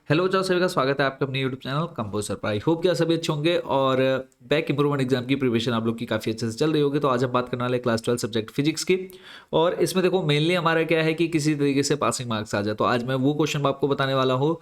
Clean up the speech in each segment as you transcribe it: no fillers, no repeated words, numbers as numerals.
Hello चाओ सभी का स्वागत है आपका अपने यूट्यूब चैनल कंपोजर पर। आई होप कि आप सभी अच्छे होंगे और बैक इंप्रूवमेंट एग्जाम की प्रिपरेशन आप लोग की काफ़ी अच्छे से चल रही होगी। तो आज हम बात करने वाले क्लास 12 सब्जेक्ट फिजिक्स की। और इसमें देखो मेनली हमारा क्या है कि किसी तरीके से पासिंग मार्क्स आ जाए। तो आज मैं वो क्वेश्चन आपको बताने वाला हूँ,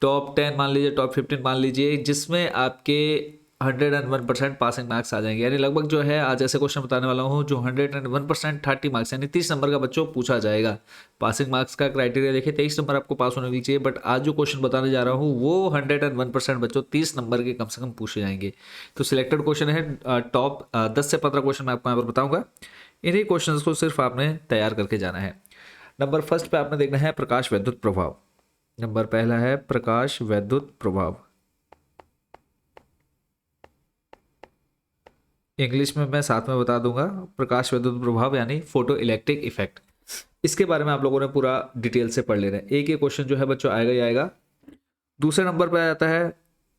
टॉप 10 मान लीजिए, टॉप 15 मान लीजिए, जिसमें आपके 101% पासिंग मार्क्स आ जाएंगे। यानी लगभग जो है आज ऐसे क्वेश्चन बताने वाला हूँ जो 101% 30 मार्क्स यानी 30 नंबर का बच्चों पूछा जाएगा। पासिंग मार्क्स का क्राइटेरिया देखिए 23 नंबर आपको पास होने के लिए चाहिए, बट आज जो क्वेश्चन बताने जा रहा हूँ वो 101% बच्चों 30 नंबर के कम से कम पूछे जाएंगे। तो सिलेक्टेड क्वेश्चन है, टॉप 10 से 15 क्वेश्चन मैं आपको यहाँ पर बताऊंगा। इन्हीं क्वेश्चन को सिर्फ आपने तैयार करके जाना है। नंबर फर्स्ट पे आपने देखना है प्रकाश वैद्युत प्रभाव। नंबर पहला है प्रकाश वैद्युत प्रभाव। इंग्लिश में मैं साथ में बता दूंगा, प्रकाश विद्युत प्रभाव यानी फोटो इलेक्ट्रिक इफेक्ट। इसके बारे में आप लोगों ने पूरा डिटेल से पढ़ लेना है। एक एक क्वेश्चन जो है बच्चों आएगा ही आएगा। दूसरे नंबर पे आ जाता है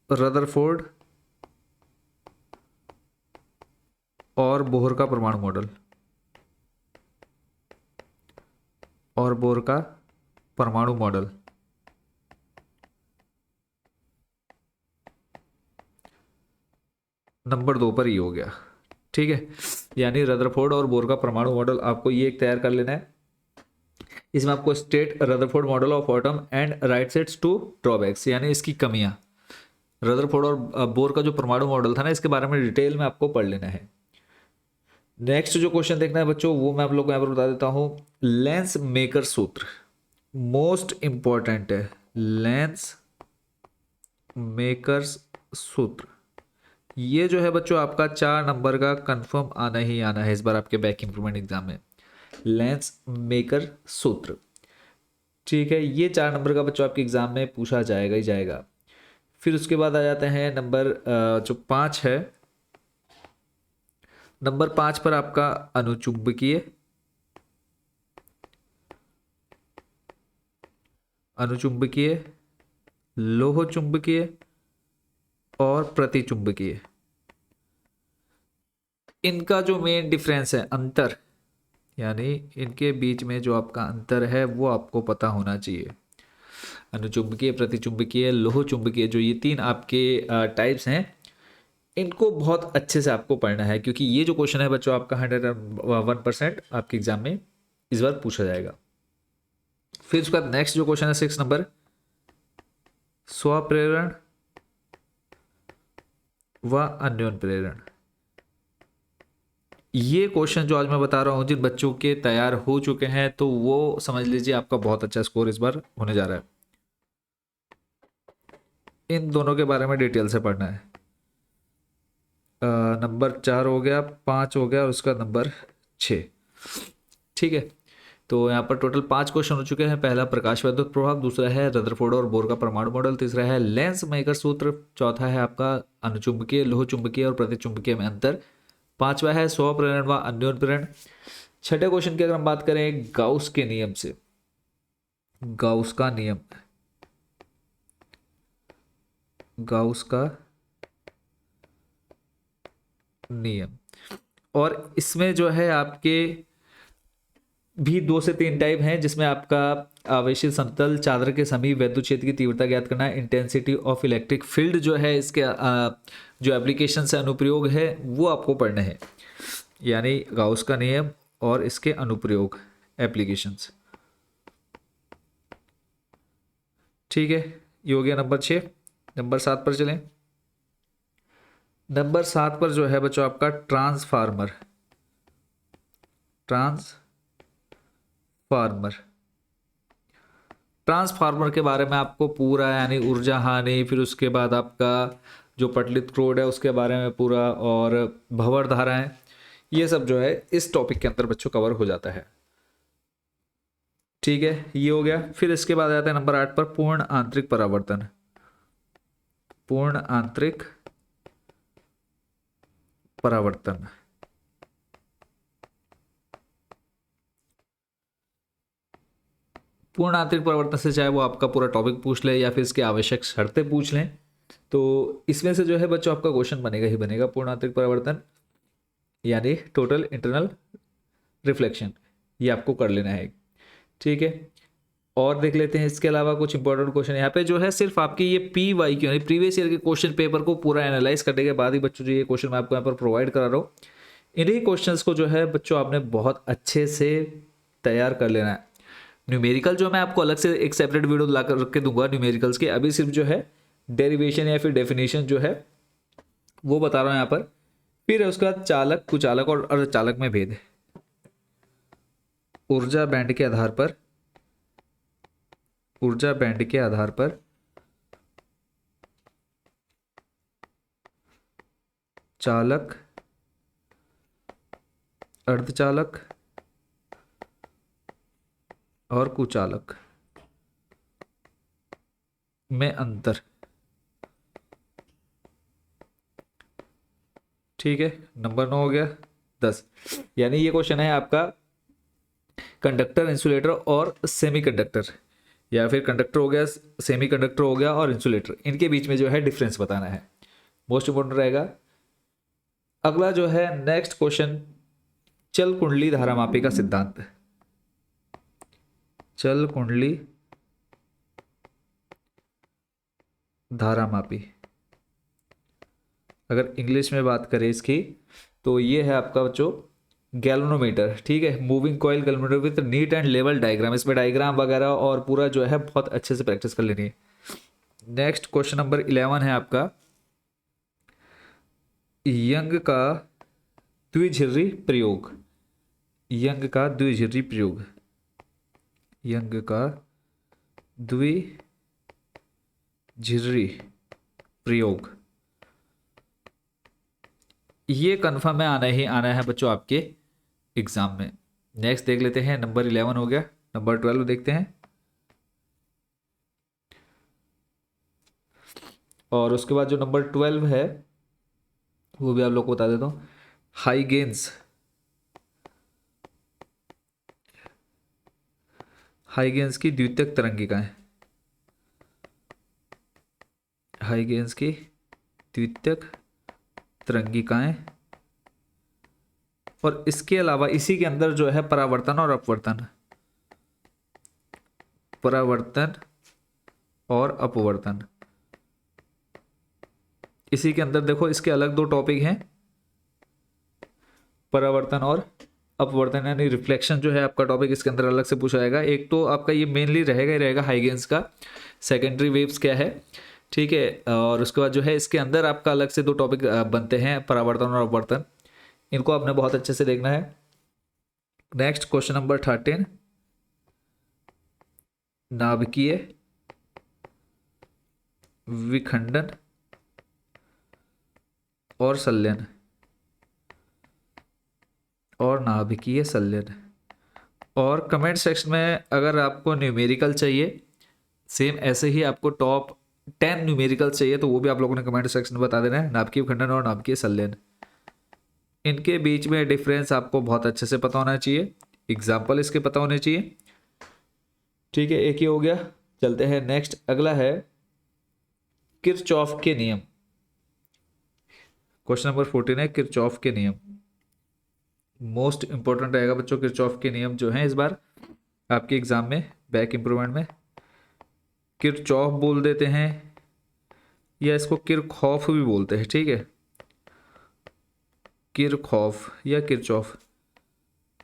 रदरफोर्ड और बोहर का परमाणु मॉडल। और बोहर का परमाणु मॉडल नंबर 2 पर ही हो गया। ठीक है, यानी रदरफोर्ड और बोहर का परमाणु मॉडल आपको ये एक तैयार कर लेना है। इसमें आपको state Rutherford model of atom and write sets two drawbacks, यानी इसकी कमियां। रदरफोर्ड और बोर का जो परमाणु मॉडल था ना, इसके बारे में डिटेल में आपको पढ़ लेना है। नेक्स्ट जो क्वेश्चन देखना है बच्चों वो मैं आप लोग को यहाँ पर बता देता हूँ। लेंस मेकर सूत्र मोस्ट इंपॉर्टेंट है। लेंस मेकर्स सूत्र ये जो है बच्चों आपका 4 नंबर का कंफर्म आना ही आना है इस बार आपके बैक इंप्रूवमेंट एग्जाम में। लेंस मेकर सूत्र, ठीक है, ये 4 नंबर का बच्चों आपके एग्जाम में पूछा जाएगा ही जाएगा। फिर उसके बाद आ जाते हैं नंबर जो 5 है। नंबर 5 पर आपका अनुचुंबकीय, अनुचुंबकीय, लोह चुंबकीय और प्रतिचुंबकीय। इनका जो मेन डिफरेंस है, अंतर, यानी इनके बीच में जो आपका अंतर है वो आपको पता होना चाहिए। अनुचुंबकीय, प्रतिचुंबकीय, लोह चुंबकीय, जो ये 3 आपके टाइप्स हैं, इनको बहुत अच्छे से आपको पढ़ना है, क्योंकि ये जो क्वेश्चन है बच्चों आपका 101% आपके एग्जाम में इस बार पूछा जाएगा। फिर उसके बाद नेक्स्ट जो क्वेश्चन है 6 नंबर, स्वप्रेरण व अन्योन प्रेरण। ये क्वेश्चन जो आज मैं बता रहा हूँ जिन बच्चों के तैयार हो चुके हैं तो वो समझ लीजिए आपका बहुत अच्छा स्कोर इस बार होने जा रहा है। इन दोनों के बारे में डिटेल से पढ़ना है। नंबर 4 हो गया, 5 हो गया और उसका नंबर 6। ठीक है, तो यहाँ पर टोटल 5 क्वेश्चन हो चुके हैं। पहला प्रकाश वैद्युत प्रभाव, दूसरा है रदरफोर्ड और बोर का परमाणु मॉडल, तीसरा है लेंस मेकर सूत्र, चौथा है आपका अनुचुंबकीय, लोह चुंबकीय और प्रतिचुंबकीय में अंतर, पांचवा है स्वप्रेरण व अन्योन प्रेरण। छठे क्वेश्चन की अगर हम बात करें गाउस के नियम से, गाउस का नियम, गाउस का नियम, और इसमें जो है आपके भी 2 से 3 टाइप हैं, जिसमें आपका आवेशित समतल चादर के समीप वैद्युत क्षेत्र की तीव्रता ज्ञात करना है, इंटेंसिटी ऑफ इलेक्ट्रिक फील्ड जो है इसके जो एप्लीकेशन से अनुप्रयोग है वो आपको पढ़ना है, यानी गाउस का नियम और इसके अनुप्रयोग एप्लीकेशंस। ठीक है, ये हो गया नंबर 6। नंबर 7 पर चलें। नंबर 7 पर जो है बच्चों आपका ट्रांसफार्मर, ट्रांसफार्मर, ट्रांसफार्मर के बारे में आपको पूरा, यानी ऊर्जा हानि, फिर उसके बाद आपका जो पटलित क्रोड है उसके बारे में पूरा, और भंवर धाराएं, ये सब जो है इस टॉपिक के अंदर बच्चों कवर हो जाता है। ठीक है, ये हो गया। फिर इसके बाद आता है नंबर 8 पर पूर्ण आंतरिक परावर्तन, पूर्ण आंतरिक परावर्तन। पूर्ण आंतरिक परावर्तन से चाहे वो आपका पूरा टॉपिक पूछ ले या फिर इसकी आवश्यक शर्तें पूछ लें, तो इसमें से जो है बच्चों आपका क्वेश्चन बनेगा ही बनेगा। पूर्ण आंतरिक परावर्तन यानी टोटल इंटरनल रिफ्लेक्शन, ये आपको कर लेना है। ठीक है, और देख लेते हैं इसके अलावा कुछ इंपॉर्टेंट क्वेश्चन यहाँ पे जो है सिर्फ आपकी ये PYQ यानी प्रीवियस ईयर के क्वेश्चन पेपर को पूरा एनालाइज करने के बाद ही बच्चों जो ये क्वेश्चन मैं आपको यहाँ पर प्रोवाइड करा रहा हूँ, इन्हीं क्वेश्चंस को जो है बच्चों आपने बहुत अच्छे से तैयार कर लेना है। न्यूमेरिकल जो मैं आपको अलग से एक सेपरेट वीडियो ला कर रख के दूंगा न्यूमेरिकल्स के, अभी सिर्फ जो है डेरिवेशन या फिर डेफिनेशन जो है वो बता रहा हूँ यहाँ पर। फिर है उसके बाद चालक, कुचालक और अर्धचालक में भेद। ऊर्जा बैंड के आधार पर, ऊर्जा बैंड के आधार पर चालक, अर्धचालक और कुचालक में अंतर। ठीक है, नंबर 9 हो गया। 10 यानी ये क्वेश्चन है आपका कंडक्टर, इंसुलेटर और सेमीकंडक्टर, या फिर कंडक्टर हो गया, सेमीकंडक्टर हो गया और इंसुलेटर, इनके बीच में जो है डिफरेंस बताना है, मोस्ट इंपोर्टेंट रहेगा। अगला जो है नेक्स्ट क्वेश्चन, चल कुंडली धारामापी का सिद्धांत। चल कुंडली धारामापी, अगर इंग्लिश में बात करें इसकी तो ये है आपका बच्चों गैल्वेनोमीटर। ठीक है, moving coil galvanometer with neat and level diagram, इसमें डायग्राम वगैरह और पूरा जो है बहुत अच्छे से प्रैक्टिस कर लेनी है। नेक्स्ट क्वेश्चन नंबर 11 है आपका यंग का द्विझिर्री प्रयोग। यंग का द्विझिर्री प्रयोग, यंग का द्विझिर्री प्रयोग, ये कन्फर्म है, आना ही आना है बच्चों आपके एग्जाम में। नेक्स्ट देख लेते हैं, नंबर 11 हो गया। नंबर 12 देखते हैं, और उसके बाद जो नंबर 12 है वो भी आप लोग को बता देता हूँ। हाइगेन्स, हाइगेन्स की द्वितीयक तरंगिकाएं, हाइगेन्स की द्वितीयक तरंगिकाएं, और इसके अलावा इसी के अंदर जो है परावर्तन और अपवर्तन, परावर्तन और अपवर्तन, इसी के अंदर देखो इसके अलग दो टॉपिक हैं, परावर्तन और अपवर्तन यानी रिफ्लेक्शन जो है आपका टॉपिक इसके अंदर अलग से पूछा जाएगा। एक तो आपका ये मेनली रहेगा ही रहेगा हाइगेन्स का सेकेंडरी वेव्स क्या है, ठीक है, और उसके बाद जो है इसके अंदर आपका अलग से दो टॉपिक बनते हैं, परावर्तन और अपवर्तन, इनको आपने बहुत अच्छे से देखना है। नेक्स्ट क्वेश्चन नंबर 13, नाभिकीय विखंडन और संलयन, और नाभिकीय संलयन। और कमेंट सेक्शन में अगर आपको न्यूमेरिकल चाहिए, सेम ऐसे ही आपको टॉप 10 न्यूमेरिकल चाहिए, तो वो भी आप लोगों ने कमेंट सेक्शन में बता देना है। नाभिकीय विखंडन और नाभिकीय संलयन, इनके बीच में डिफरेंस आपको बहुत अच्छे से पता होना चाहिए, एग्जाम्पल इसके पता होने चाहिए। ठीक है, एक ही हो गया। चलते हैं नेक्स्ट, अगला है किरचॉफ के नियम। क्वेश्चन नंबर 14 है किरचॉफ के नियम, मोस्ट इंपॉर्टेंट रहेगा बच्चों। किरचॉफ के नियम जो हैं इस बार आपके एग्जाम में बैक इंप्रूवमेंट में किरचॉफ बोल देते हैं, या इसको किरखौफ भी बोलते हैं। ठीक है, किरखौफ या किरचॉफ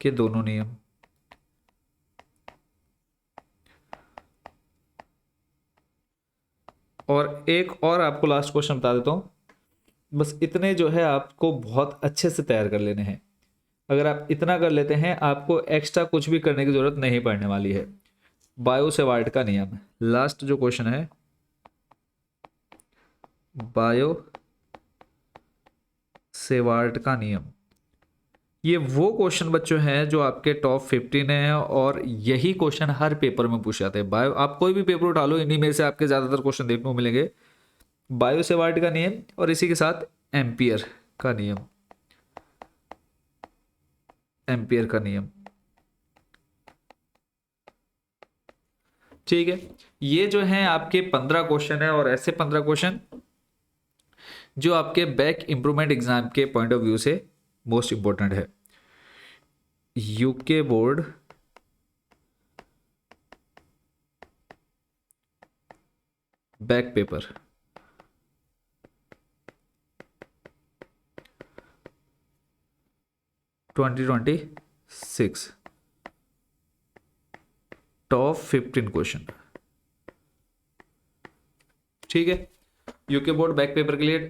के दोनों नियम। और एक और आपको लास्ट क्वेश्चन बता देता हूँ, बस इतने जो है आपको बहुत अच्छे से तैयार कर लेने हैं। अगर आप इतना कर लेते हैं आपको एक्स्ट्रा कुछ भी करने की जरूरत नहीं पड़ने वाली है। बायो सेवार्ट का नियम, लास्ट जो क्वेश्चन है, बायो सेवार्ट का नियम, ये वो क्वेश्चन बच्चों हैं जो आपके टॉप 15 है, और यही क्वेश्चन हर पेपर में पूछे जाते हैं। बायो, आप कोई भी पेपर उठा लो, इन्हीं में से आपके ज़्यादातर क्वेश्चन देखने को मिलेंगे। बायो सेवार्ट का नियम और इसी के साथ एम्पियर का नियम, एम्पियर का नियम। ठीक है, ये जो है आपके 15 क्वेश्चन है, और ऐसे 15 क्वेश्चन जो आपके बैक इंप्रूवमेंट एग्जाम के पॉइंट ऑफ व्यू से मोस्ट इंपॉर्टेंट है। UK board back paper 2026 top 15 question. ठीक है, यूके बोर्ड बैक पेपर के लिए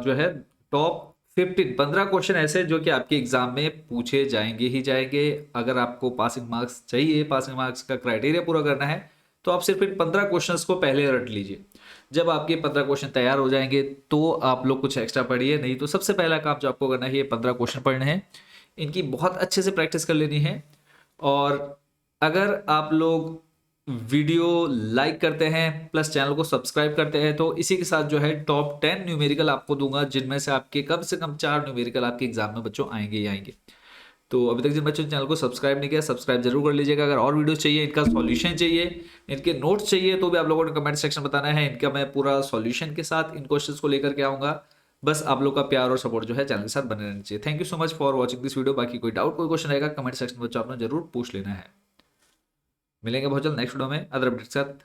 जो है टॉप 15 क्वेश्चन ऐसे जो कि आपके एग्जाम में पूछे जाएंगे ही जाएंगे। अगर आपको पासिंग मार्क्स चाहिए, पासिंग मार्क्स का क्राइटेरिया पूरा करना है, तो आप सिर्फ इन 15 क्वेश्चंस को पहले रट लीजिए। जब आपके 15 क्वेश्चन तैयार हो जाएंगे तो आप लोग कुछ एक्स्ट्रा पढ़िए, नहीं तो सबसे पहला काम जो आपको करना है ये 15 क्वेश्चन पढ़ने हैं, इनकी बहुत अच्छे से प्रैक्टिस कर लेनी है। और अगर आप लोग वीडियो लाइक करते हैं प्लस चैनल को सब्सक्राइब करते हैं तो इसी के साथ जो है टॉप 10 न्यूमेरिकल आपको दूंगा, जिनमें से आपके कम से कम 4 न्यूमेरिकल आपके एग्जाम में बच्चों आएंगे ही आएंगे। तो अभी तक जिन बच्चों ने चैनल को सब्सक्राइब नहीं किया, सब्सक्राइब जरूर कर लीजिएगा। अगर और वीडियो चाहिए, इनका सॉल्यूशन चाहिए, इनके नोट्स चाहिए, तो भी आप लोगों ने कमेंट सेक्शन बताना है। इनका मैं पूरा सॉल्यूशन के साथ इन क्वेश्चंस को लेकर के आऊंगा। बस आप लोग का प्यार और सपोर्ट जो है चैनल के साथ बने रहना चाहिए। Thank you so much for watching this video. बाकी कोई डाउट, कोई क्वेश्चन रहेगा कमेंट सेक्शन में बच्चों आपने जरूर पूछ लेना है। मिलेंगे बहुत जल्द नेक्स्ट वीडियो में अदर अपडेट के साथ।